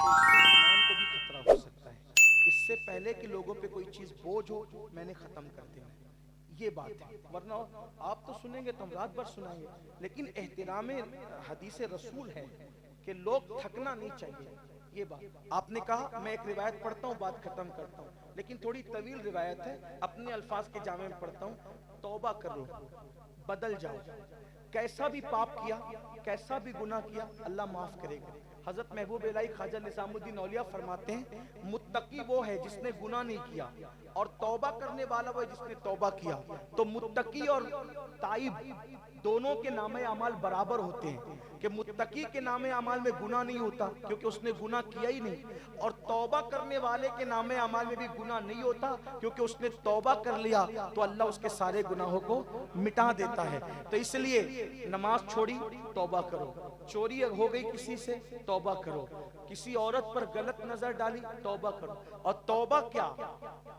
تو اس سے ایمان کو بھی خطرہ ہو سکتا ہے۔ اس سے پہلے کہ لوگوں پہ کوئی چیز بوجھ ہو، میں نے ختم کر دینا ہے، یہ بات ہے۔ ورنہ آپ تو سنیں گے تو ہم رات بھر سنائیں گے، لیکن احترام حدیث رسول ہے کہ لوگ تھکنا نہیں چاہیے۔ یہ بات آپ نے کہا، میں ایک روایت پڑھتا ہوں، بات ختم کرتا ہوں، لیکن تھوڑی طویل روایت ہے، اپنے الفاظ کے جامع میں پڑھتا ہوں۔ توبہ کرو، بدل جاؤ، کیسا بھی پاپ کیا، کیسا بھی گناہ کیا، اللہ معاف کرے گا۔ حضرت محبوب الہی خواجہ نظام الدین اولیاء فرماتے ہیں، متقی وہ ہے جس نے گناہ نہیں کیا، اور توبہ کرنے والا وہ ہے جس نے توبہ کیا۔ تو متقی اور تائب دونوں کے نام اعمال برابر ہوتے ہیں، کہ متقی کے نام اعمال میں گناہ نہیں ہوتا کیونکہ اس نے گناہ کیا ہی نہیں، اور توبہ کرنے والے کے نام اعمال میں بھی گناہ نہیں ہوتا کیونکہ اس نے توبہ کر لیا تو اللہ اس کے سارے گناہوں کو مٹا دیتا ہے۔ تو اس لیے نماز چھوڑی، توبہ کرو، چوری ہو گئی کسی سے، توبہ کرو، کسی عورت پر غلط نظر ڈالی، توبہ کرو۔ اور توبہ کیا؟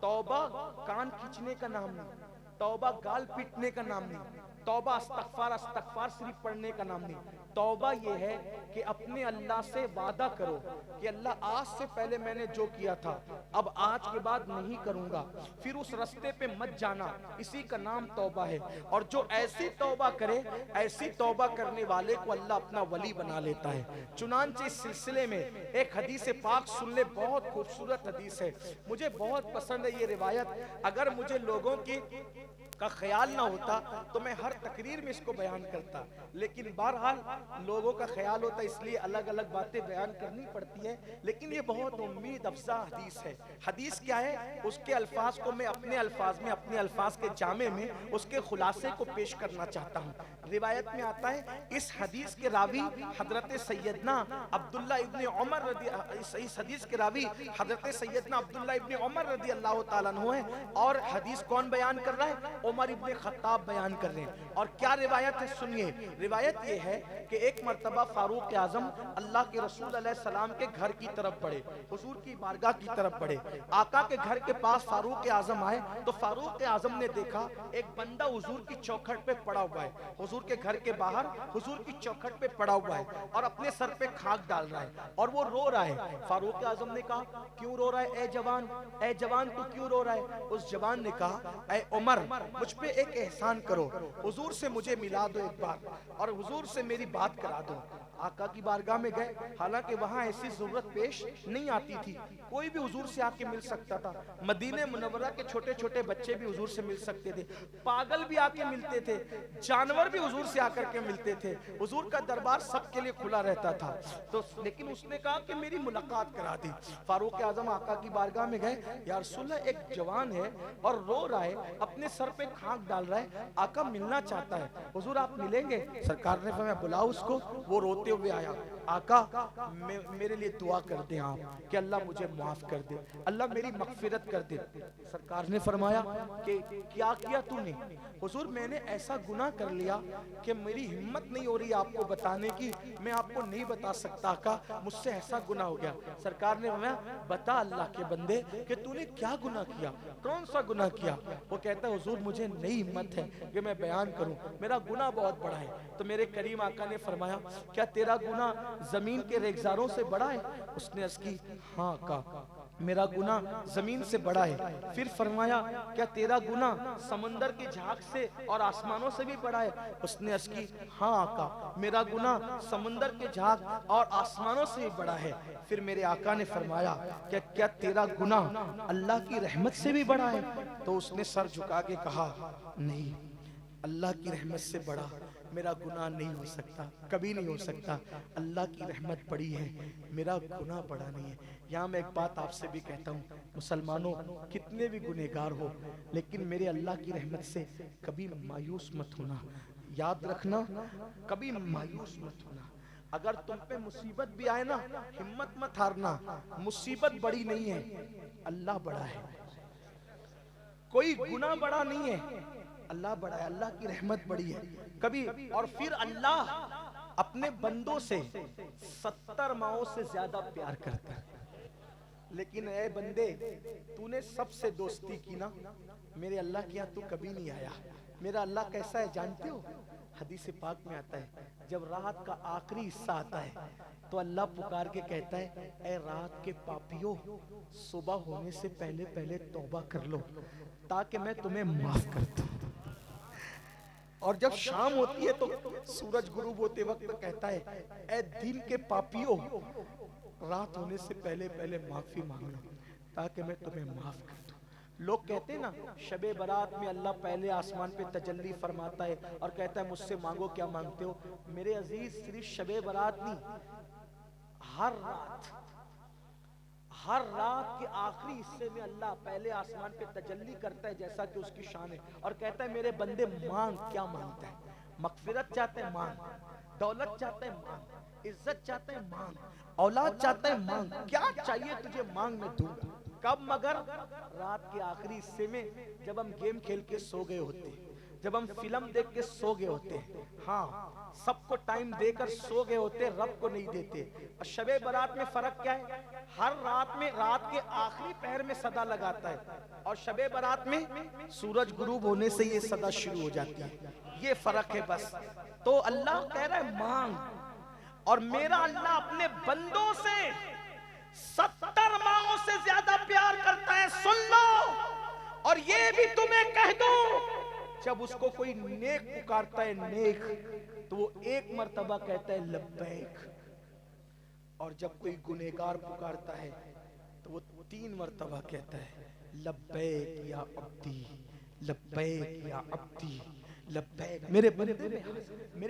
توبہ کان کھینچنے کا نام نہیں، توبہ گال پیٹنے کا نام نہیں، توبہ استغفار استغفار صرف پڑھنے کا نام نہیں۔ توبہ یہ ہے کہ اپنے اللہ سے وعدہ کرو کہ اللہ آج سے پہلے میں نے جو کیا تھا اب آج کے بعد نہیں کروں گا، پھر اس رستے پہ مت جانا، اسی کا نام توبہ ہے۔ اور جو ایسی توبہ کرے، ایسی توبہ کرنے والے کو اللہ اپنا ولی بنا لیتا ہے۔ چنانچہ اس سلسلے میں ایک حدیث پاک سن لے، بہت خوبصورت حدیث ہے، مجھے بہت پسند ہے یہ روایت۔ اگر مجھے لوگوں کی کا خیال نہ ہوتا تو میں ہر تقریر میں اس کو بیان کرتا، لیکن بہرحال لوگوں کا خیال ہوتا اس لیے الگ الگ باتیں بیان کرنی پڑتی ہے، لیکن یہ بہت امید افزا حدیث ہے۔ حدیث کیا ہے؟ اس کے الفاظ کو میں اپنے الفاظ میں، اپنے الفاظ کے جامع میں اس کے خلاصے کو پیش کرنا چاہتا ہوں۔ روایت میں آتا ہے، اس حدیث کے راوی حضرت سیدنا عبداللہ ابن عمر اس حدیث کے راوی حضرت سیدنا عبداللہ ابن عمر رضی اللہ تعالیٰ عنہ ہے، اور حدیث کون بیان کر رہا ہے؟ عمر ابن خطاب بیان کر رہے ہیں۔ اور کیا روایت ہے سنیے، روایت یہ ہے کہ ایک مرتبہ فاروق اعظم اللہ کے رسول علیہ السلام کے گھر کی طرف بڑھے، حضور کی بارگاہ کی طرف بڑھے، آقا کے گھر کے پاس فاروق اعظم آئے تو فاروق اعظم نے دیکھا ایک بندہ حضور کی چوکھٹ پہ پڑا ہوا ہے، حضور کے گھر کے باہر حضور کی چوکھٹ پہ پڑا ہوا ہے اور اپنے سر پہ خاک ڈال رہا ہے اور وہ رو رہا ہے۔ فاروق اعظم نے کہا، کیوں رو رہا ہے اے جوان، اے جوان تو کیوں رو رہا ہے؟ اس جوان نے کہا، اے عمر مجھ پہ ایک احسان کرو، حضور سے مجھے ملا دو ایک بار اور حضور سے میری بات کرا دو۔ آقا کی بارگاہ میں گئے، حالانکہ وہاں ایسی ضرورت پیش نہیں آتی تھی، کوئی بھی حضور سے آ کے مل سکتا تھا، مدینہ منورہ کے چھوٹے چھوٹے بچے بھی حضور سے مل سکتے تھے، پاگل بھی آ کے ملتے تھے، جانور بھی حضور سے آ کر کے ملتے تھے، حضور کا دربار سب کے لیے کھلا رہتا تھا۔ تو لیکن اس نے کہا کہ میری ملاقات کرا دی۔ فاروق اعظم آقا کی بارگاہ میں گئے، یا رسول اللہ ایک جوان ہے اور رو رہا ہے، اپنے سر پہ خاک ڈال رہا ہے، آقا ملنا چاہتا ہے، حضور آپ ملیں گے؟ سرکار نے فرمایا بلاؤ اس کو۔ وہ روتے ہوئے آیا، آقا میرے لیے دعا کر دیں آپ کہ اللہ مجھے معاف کر دے، اللہ میری مغفرت کر دے۔ سرکار نے فرمایا کہ کیا کیا تو نے؟ حضور میں نے ایسا گناہ کر لیا کہ میری ہمت نہیں ہو رہی آپ کو بتانے کی، میں آپ کو نہیں بتا سکتا آقا، مجھ سے ایسا گناہ ہو گیا۔ سرکار نے فرمایا بتا اللہ کے بندے کہ تو نے کیا گناہ کیا، کون سا گناہ کیا؟ وہ کہتا ہے حضور مجھے نہیں ہمت ہے کہ میں بیان کروں، میرا گناہ بہت بڑا ہے۔ تو میرے کریم آقا نے فرمایا کیا تیرا گناہ زمین کے ریگزاروں سے بڑا ہے؟ اس نے عرض کی ہاں آقا میرا گناہ زمین سے بڑا ہے۔ پھر فرمایا کیا تیرا گناہ سمندر کی جھاگ سے اور آسمانوں سے بھی بڑا ہے؟ اس نے عرض کی ہاں آقا میرا گناہ سمندر کے جھاگ اور آسمانوں سے بھی بڑا ہے۔ پھر میرے آقا نے فرمایا کہ کیا تیرا گناہ اللہ کی رحمت سے بھی بڑا ہے؟ تو اس نے سر جھکا کے کہا نہیں، اللہ کی رحمت سے بڑا میرا گناہ نہیں ہو سکتا، کبھی نہیں ہو سکتا، اللہ کی رحمت بڑی ہے، میرا گناہ بڑا نہیں ہے۔ یہاں میں ایک بات آپ سے بھی کہتا ہوں، مسلمانوں کتنے بھی گنہگار ہو لیکن میرے اللہ کی رحمت سے کبھی مایوس مت ہونا، یاد رکھنا کبھی مایوس مت ہونا۔ اگر تم پہ مصیبت بھی آئے نا ہمت مت ہارنا، مصیبت بڑی نہیں ہے، اللہ بڑا ہے، کوئی گناہ بڑا نہیں ہے، اللہ بڑا ہے، اللہ کی رحمت بڑی ہے کبھی۔ اور پھر اللہ اپنے بندوں سے 70 ماؤں سے زیادہ پیار کرتا ہے، لیکن اے بندے تو نے سب سے دوستی کی نا، میرے اللہ کیا تو کبھی نہیں آیا۔ میرا اللہ کیسا ہے جانتے ہو؟ حدیث پاک میں آتا ہے جب رات کا آخری حصہ آتا ہے تو اللہ پکار کے کہتا ہے اے رات کے پاپیوں صبح ہونے سے پہلے پہلے توبہ کر لو تاکہ میں تمہیں معاف کر دوں. اور جب شام ہوتی ہے تو سورج غروب ہوتے وقت کہتا ہے اے دن کے پاپیوں رات ہونے سے پہلے پہلے معافی مانگ لو تاکہ میں تمہیں معاف کر دوں. لوگ کہتے ہیں نا شب برات میں اللہ پہلے آسمان پہ تجلی فرماتا ہے اور کہتا ہے مجھ سے مانگو کیا مانگتے ہو. میرے عزیز صرف شب برات نہیں، ہر رات کے آخری حصے میں اللہ پہلے آسمان پہ تجلی کرتا ہے جیسا کہ اس کی شان ہے اور کہتا ہے میرے بندے مانگ. کیا مانگتا ہے؟ مغفرت چاہتے ہیں مانگ، دولت چاہتے ہیں مانگ، عزت چاہتے ہیں مانگ، اولاد چاہتے ہیں مانگ. کیا چاہیے تجھے مانگ میں دوں گا. کب؟ مگر رات کے آخری حصے میں جب ہم گیم کھیل کے سو گئے ہوتے، جب ہم فلم دیکھ کے سو گئے ہوتے، ہاں سب کو ٹائم دے کر سو گئے ہوتے، رب کو نہیں دیتے. اور شب برات میں فرق کیا ہے؟ ہر رات میں رات کے آخری پہر میں صدا لگاتا ہے اور شب برات میں سورج غروب ہونے سے یہ صدا شروع ہو جاتی ہے. یہ فرق ہے بس. تو اللہ کہہ رہا ہے مانگ. اور میرا اللہ اپنے بندوں سے 70 ماہوں سے زیادہ پیار کرتا ہے. سن لو اور یہ بھی تمہیں کہہ دوں جب اس کو کوئی نیک پکارتا ہے نیک تو وہ ایک مرتبہ کہتا ہے لبیک، اور جب کوئی گنہگار پکارتا ہے تو وہ 3 مرتبہ کہتا ہے لبیک یا عبدی، لبیک یا عبدی، لبیک. میرے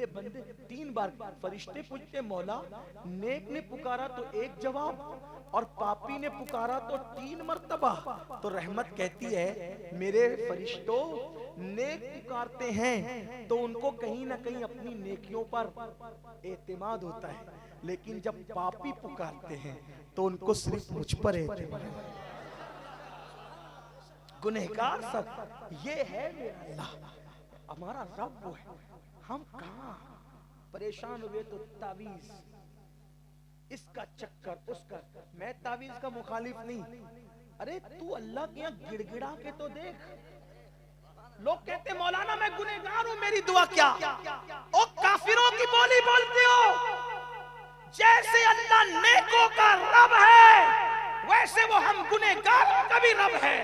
بندے 3 بار. فرشتے پوچھتے مولا نیک نے پکارا تو 1 جواب اور پاپی نے پکارا تو 3 مرتبہ. تو رحمت کہتی ہے میرے فرشتوں نیک پکارتے ہیں تو ان کو کہیں نہ کہیں اپنی نیکیوں پر اعتماد ہوتا ہے، لیکن جب پاپی پکارتے ہیں تو ان کو صرف مجھ پر اعتماد ہے. گنہگار سب یہ ہے میرا اللہ، ہمارا رب وہ ہے. ہم کہاں پریشان ہوئے تو تعویذ اس کا چکر اس کا. میں تعویذ کا مخالف نہیں، ارے تو اللہ کے یہاں گڑ گڑا کے تو دیکھ. لوگ کہتے ہیں مولانا میں گنہگار ہوں میری دعا کیا؟ او کافروں کی بولی بولتے ہو. جیسے اللہ نیکوں کا رب ہے ویسے وہ ہم گنہگاروں کا بھی رب ہے.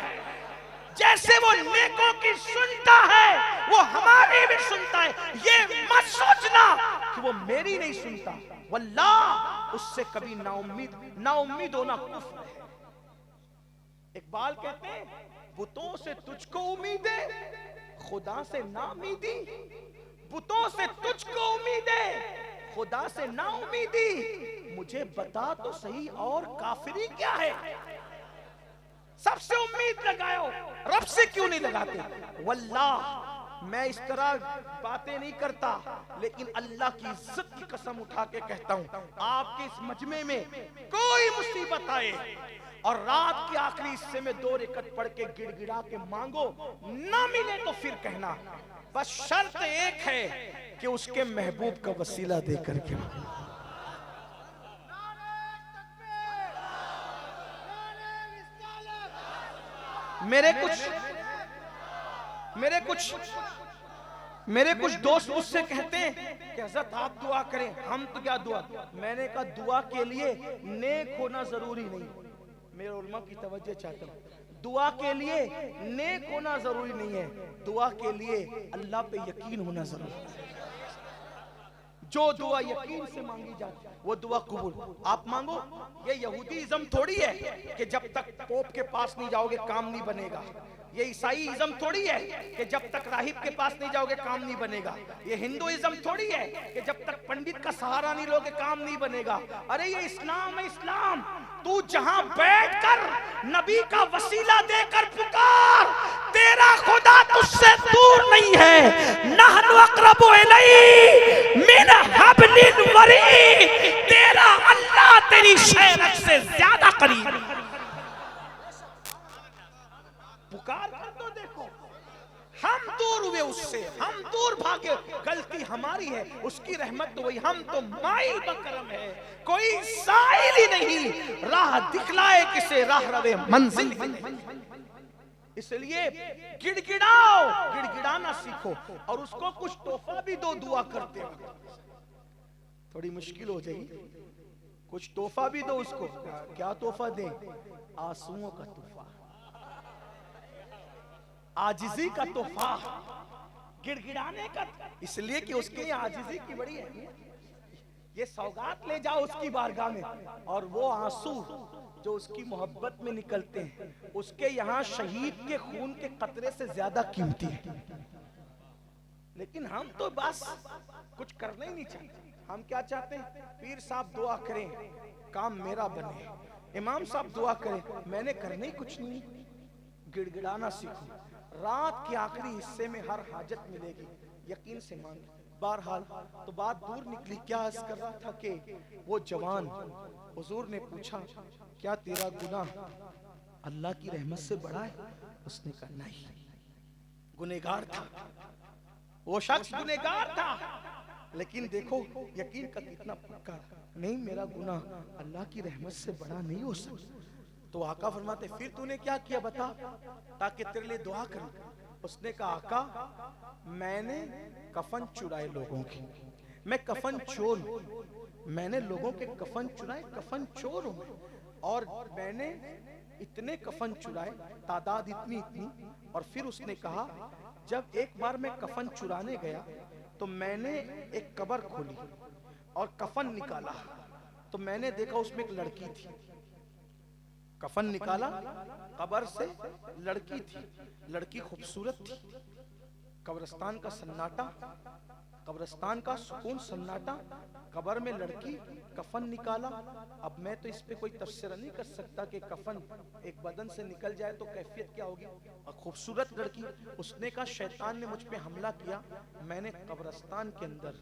جیسے وہ نیکوں کی سنتا ہے وہ ہماری بھی سنتا ہے. یہ مت سوچنا کہ وہ میری نہیں سنتا، واللہ اس سے کبھی نا امید ہونا کفر ہے. اقبال کہتے ہیں بتوں سے تجھ کو امیدیں خدا سے نا امیدی، بتوں سے تجھ کو امیدیں خدا سے نا امیدی. مجھے بتا تو صحیح اور کافری کیا ہے؟ سب سے امید لگاؤ، رب سے کیوں نہیں لگاتے؟ واللہ میں اس طرح باتیں نہیں کرتا، لیکن اللہ کی عزت کی قسم اٹھا کے کہتا ہوں آپ کے اس مجمع میں کوئی مصیبت آئے اور رات کے آخری حصے میں 2 رکعت پڑھ کے گڑ گڑا کے مانگو نہ ملے تو پھر کہنا. بس شرط ایک ہے کہ اس کے محبوب کا وسیلہ دے کر کے. میرے کچھ دوست مجھ سے کہتے ہیں کہ حضرت آپ دعا کریں. ہم تو کیا دعا؟ میں نے کہا دعا کے لیے نیک ہونا ضروری نہیں. میرے علماء کی توجہ چاہتا ہوں. دعا کے لیے نیک ہونا ضروری نہیں ہے، دعا کے لیے اللہ پہ یقین ہونا ضروری ہے. جو دعا یقین سے مانگی جاتی وہ دعا قبول. آپ مانگو. یہ یہودی ازم تھوڑی ہے کہ جب تک پوپ کے پاس نہیں جاؤ گے کام نہیں بنے گا. یہ عیسائی ازم تھوڑی ہے کہ جب تک راہب کے پاس نہیں جاؤ گے کام نہیں بنے گا. یہ ہندوازم تھوڑی ہے کہ جب تک پنڈت کا سہارا نہیں لو گے کام نہیں بنے گا. ارے یہ اسلام ہے اسلام. تو جہاں بیٹھ کر نبی کا وسیلہ دے کر پکار، تیرا خدا تجھ سے دور نہیں ہے. نحن اقرب الیہ من حبل الورید. تیرا اللہ تیری شہرت سے زیادہ قریب. پکار کر تو دیکھو. ہم دور ہوئے اس سے، ہم دور بھاگے. غلطی ہماری ہے، اس کی رحمت تو وہی. ہم تو مائل بکرم ہے، کوئی سائل ہی نہیں. راہ دکھلائے کسے راہ روے منزل. اس لیے گڑ گڑاؤ، گڑ گڑانا سیکھو، اور اس کو کچھ تحفہ بھی دو دعا کرتے وقت۔ تھوڑی مشکل ہو جائے گی، کچھ تحفہ بھی دو اس کو۔ کیا تحفہ دیں؟ آنسوؤں کا تحفہ، عاجزی کا تحفہ، گڑ گڑانے کا، اس لیے کہ اس کے عاجزی کی بڑی ہے، یہ سوگات لے جاؤ اس کی بارگاہ میں، اور وہ آنسو جو اس کی محبت میں نکلتے ہیں اس کے یہاں شہید کے خون کے قطرے سے زیادہ قیمتی ہے۔ لیکن ہم تو بس کچھ کرنا ہی نہیں چاہتے، ہم کیا چاہتے ہیں؟ پیر صاحب دعا کریں کام میرا بنے، امام صاحب دعا کریں، میں نے کرنے ہی کچھ نہیں۔ گڑ گڑانا سیکھو، رات کے آخری حصے میں ہر حاجت ملے گی، یقین سے مانگ۔ بہرحال تو بات دور نکلی، کیا عرض کر رہا تھا کہ وہ جوان، حضور نے پوچھا کیا تیرا گناہ اللہ کی رحمت سے بڑا ہے؟ اس نے کہا نہیں، گنہگار تھا وہ شخص، گنہگار تھا، لیکن دیکھو یقین کا کتنا پکا، نہیں میرا گناہ اللہ کی رحمت سے بڑا نہیں ہو سکتا۔ تو آقا فرماتے پھر تو نے کیا کیا بتا تاکہ تیرے لئے دعا کروں۔ اس نے کہا آقا میں نے کفن چرائے لوگوں کی، میں کفن چور ہوں، میں نے لوگوں کے کفن چرائے، کفن چور ہوں، اور میں نے اتنے کفن چرائے، تعداد اتنی اتنی۔ اور پھر اس نے کہا جب ایک بار میں کفن چرانے گیا تو میں نے ایک قبر کھولی اور کفن نکالا تو میں نے دیکھا اس میں ایک لڑکی تھی، کفن نکالا قبر سے، لڑکی تھی، لڑکی خوبصورت تھی، قبرستان کا سناٹا، قبرستان کا سکون سناٹا، قبر میں لڑکی، کفن نکالا۔ اب میں تو اس پہ کوئی تفسیر نہیں کر سکتا کہ کفن ایک بدن سے نکل جائے تو کیفیت کیا ہوگی، اور خوبصورت لڑکی۔ اس نے کہا شیطان نے مجھ پہ حملہ کیا، میں نے قبرستان کے اندر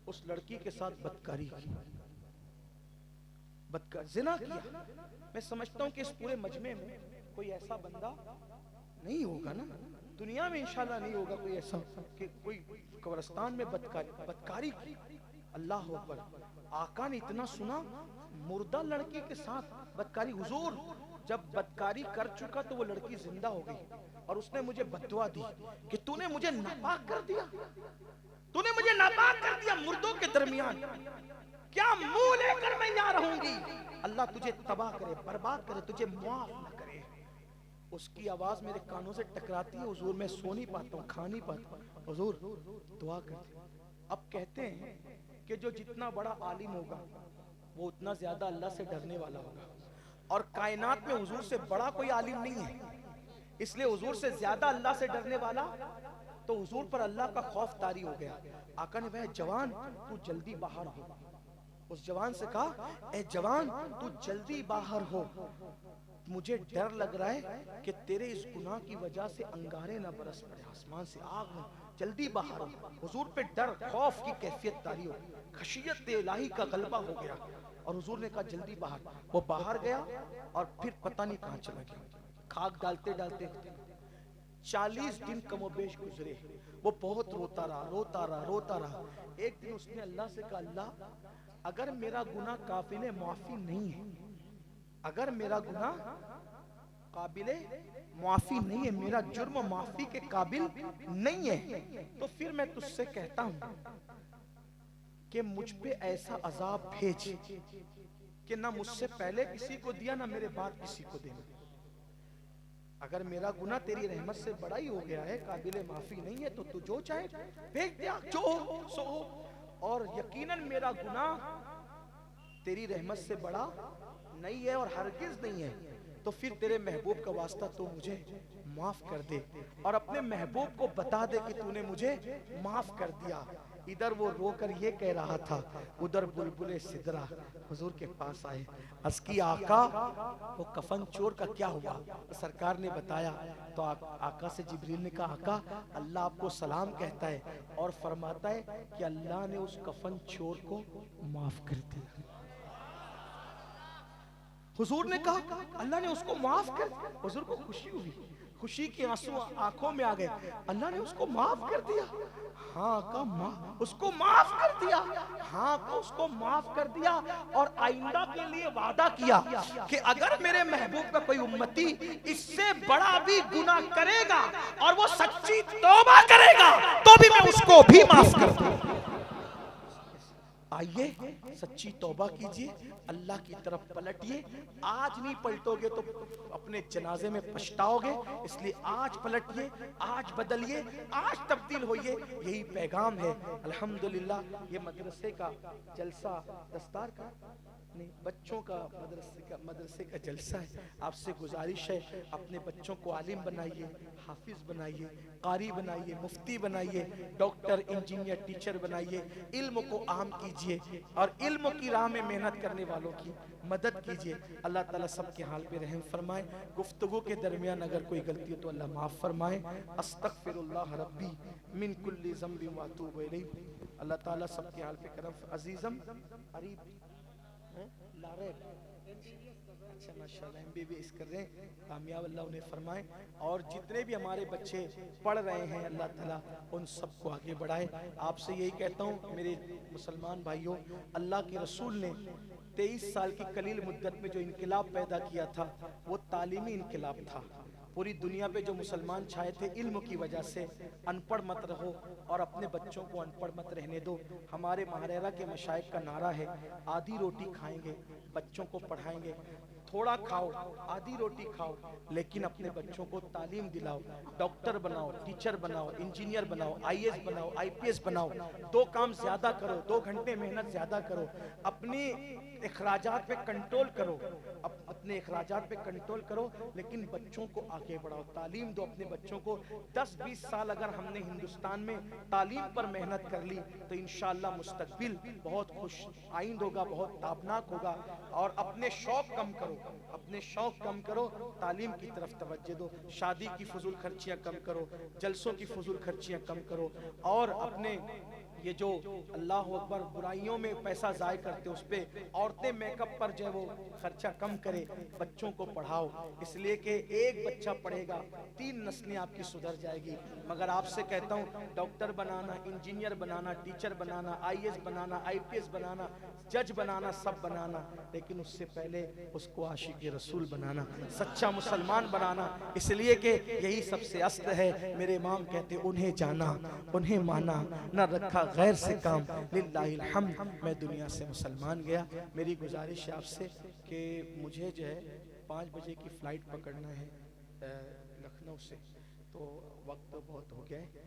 اس لڑکی کے ساتھ بدکاری کی، زنا کیا۔ میں سمجھتا ہوں کہ اس پورے مجمع میں کوئی ایسا بندہ نہیں ہوگا نا، دنیا میں انشاءاللہ نہیں ہوگا کوئی ایسا کہ کوئی قبرستان میں بدکاری کی۔ اللہ اکبر، آقا نے اتنا سنا، مردہ لڑکی کے ساتھ بدکاری۔ حضور جب بدکاری کر چکا تو وہ لڑکی زندہ ہو گئی، اور اس نے مجھے بددعا دی کہ تو نے مجھے ناپاک کر دیا، تو نے مجھے ناپاک کر دیا مردوں کے درمیان، کیا منہ لے کر میں یہاں رہوں گی؟ اللہ تجھے تباہ کرے، برباد کرے، تجھے معاف نہ کرے۔ اس کی آواز میرے کانوں سے ٹکراتی ہے، حضور میں سو نہیں پاتا ہوں، کھا نہیں پاتا ہوں، حضور دعا کرتے۔ اب کہتے ہیں کہ جو جتنا بڑا عالم ہوگا وہ اتنا زیادہ اللہ سے ڈرنے والا ہوگا، اور کائنات میں حضور سے بڑا کوئی عالم نہیں ہے، اس لیے حضور سے زیادہ اللہ سے ڈرنے والا، تو حضور پر اللہ کا خوف طاری ہو گیا۔ آقا نے کہا جوان تو جلدی باہر ہو، اس جوان سے کہا اے جوان تو جلدی باہر ہو، مجھے ڈر لگ رہا ہے کہ تیرے اس گناہ کی وجہ سے انگارے نہ برس پڑے، آسمان سے آگ نہ، جلدی باہر ہو۔ حضور پہ ڈر، خوف کی کیفیت طاری ہو، خشیت الہی کا غلبہ ہو گیا، اور حضور نے کہا جلدی باہر۔ وہ باہر گیا اور پھر پتہ نہیں کہاں چلا گیا، کھاک ڈالتے ڈالتے 40 دن کم و بیش گزرے۔ وہ بہت روتا رہا، روتا رہا، روتا رہا۔ ایک دن اس نے اللہ سے کہا اللہ اگر میرا گناہ قابل معافی نہیں ہے، اگر میرا گناہ قابل معافی نہیں ہے، میرا جرم معافی کے قابل نہیں ہے، تو پھر میں تجھ سے کہتا ہوں کہ مجھ پہ ایسا عذاب بھیج کہ نہ مجھ سے پہلے کسی کو دیا نہ میرے بعد کسی کو دینا۔ اگر میرا گناہ تیری رحمت سے بڑا ہی ہو گیا ہے، قابل معافی نہیں ہے، تو تو جو چاہے بھیج دیا، جو ہو سو ہو، اور یقیناً میرا گناہ تیری رحمت سے بڑا نہیں ہے اور ہرگز نہیں ہے، تو پھر تیرے محبوب کا واسطہ تو مجھے معاف کر دے، اور اپنے محبوب کو بتا دے کہ تو نے مجھے معاف کر دیا۔ ادھر وہ رو کر یہ کہہ رہا تھا، ادھر بلبل سدرا حضور کے پاس آئے، عرض کی آقا وہ کفن چور کا کیا ہوا؟ سرکار نے بتایا، تو آقا سے جبریل نے کہا آقا اللہ آپ کو سلام کہتا ہے اور فرماتا ہے کہ اللہ نے اس کفن چور کو معاف کر دیا۔ حضور نے کہا اللہ نے اس کو معاف کر دیا، حضور کو خوشی ہوئی، خوشی کے آنسو آنکھوں میں آ گئے. اللہ نے اس کو معاف کر دیا. ہاں کہا اس کو معاف کر دیا. ہاں کہا اس کو معاف کر دیا. اور آئندہ کے لیے وعدہ کیا کہ اگر میرے محبوب کا کوئی امتی اس سے بڑا بھی گناہ کرے گا اور وہ سچی توبہ کرے گا تو بھی میں اس کو بھی معاف کر دوں. آئیے سچی توبہ کیجئے, اللہ کی طرف پلٹیے. آج نہیں پلٹو گے تو اپنے جنازے میں پچھتاؤ گے, اس لیے آج پلٹیے, آج بدلیے, آج تبدیل ہوئیے. یہی پیغام ہے. الحمدللہ یہ مدرسے کا جلسہ دستار کا نہیں, بچوں کا مدرسے کا جلسہ ہے. آپ سے گزارش ہے اپنے بچوں کو عالم بنائیے, حافظ بنائیے, قاری بنائیے, مفتی بنائیے, ڈاکٹر, انجینئر, ٹیچر بنائیے. علم کو عام کیجئے اور علم کی راہ میں محنت کرنے والوں کی مدد کیجئے. اللہ تعالیٰ سب کے حال پہ رحم فرمائے. گفتگو کے درمیان اگر کوئی غلطی ہو تو اللہ معاف فرمائے. استغفر اللہ ربی من کل ذنب واتوب الیہ. اللہ تعالیٰ سب کے حال پہ کرم. عزیزم قریب لاریب اچھا ماشاءاللہ MBBS کر رہے ہیں, کامیاب اللہ انہیں فرمائے. اور جتنے بھی ہمارے بچے پڑھ رہے ہیں اللہ تعالیٰ ان سب کو آگے بڑھائے. آپ سے یہی کہتا ہوں میرے مسلمان بھائیوں, اللہ کے رسول نے 23 سال کی قلیل مدت میں جو انقلاب پیدا کیا تھا وہ تعلیمی انقلاب تھا. پوری دنیا پہ جو مسلمان چھائے تھے علم کی وجہ سے. ان پڑھ مت رہو اور اپنے بچوں کو ان پڑھ مت رہنے دو. ہمارے مہریرہ کے مشائخ کا نعرہ ہے آدھی روٹی کھائیں گے بچوں کو پڑھائیں گے. تھوڑا کھاؤ, آدھی روٹی کھاؤ, لیکن اپنے بچوں کو تعلیم دلاؤ. ڈاکٹر بناؤ, ٹیچر بناؤ, انجینئر بناؤ, IAS بناؤ, IPS بناؤ. 2 کام زیادہ کرو, 2 گھنٹے محنت زیادہ کرو. اپنی اخراجات پہ کنٹرول کرو, اپنے اخراجات پہ کنٹرول کرو, لیکن بچوں کو آگے بڑھاؤ. تعلیم دو اپنے بچوں کو. 10-20 سال اگر ہم نے ہندوستان میں تعلیم پر محنت کر لی تو انشاءاللہ مستقبل بہت خوش آئند ہوگا, بہت تابناک ہوگا. اور اپنے شوق کم کرو, اپنے شوق کم کرو, تعلیم کی طرف توجہ دو. شادی کی فضول خرچیاں کم کرو, جلسوں کی فضول خرچیاں کم کرو. اور اپنے یہ جو اللہ اکبر برائیوں میں پیسہ ضائع کرتے اس پہ عورتیں میک اپ پر جو ہے وہ خرچہ کم کرے. بچوں کو پڑھاؤ, اس لیے کہ ایک بچہ پڑھے گا 3 نسلیں آپ کی سدھر جائے گی. مگر آپ سے کہتا ہوں ڈاکٹر بنانا, انجینئر بنانا, ٹیچر بنانا, IAS بنانا, IPS بنانا, جج بنانا, سب بنانا, لیکن اس سے پہلے اس کو عاشق رسول بنانا, سچا مسلمان بنانا. اس لیے کہ یہی سب سے اصل ہے. میرے امام کہتے انہیں جانا, انہیں مانا, نہ رکھا غیر سے کام, للہ الحمد. میں دنیا سے مسلمان گیا. میری گزارش ہے آپ سے کہ مجھے جو ہے 5 بجے کی فلائٹ پکڑنا ہے لکھنؤ سے, تو وقت بہت ہو گیا ہے.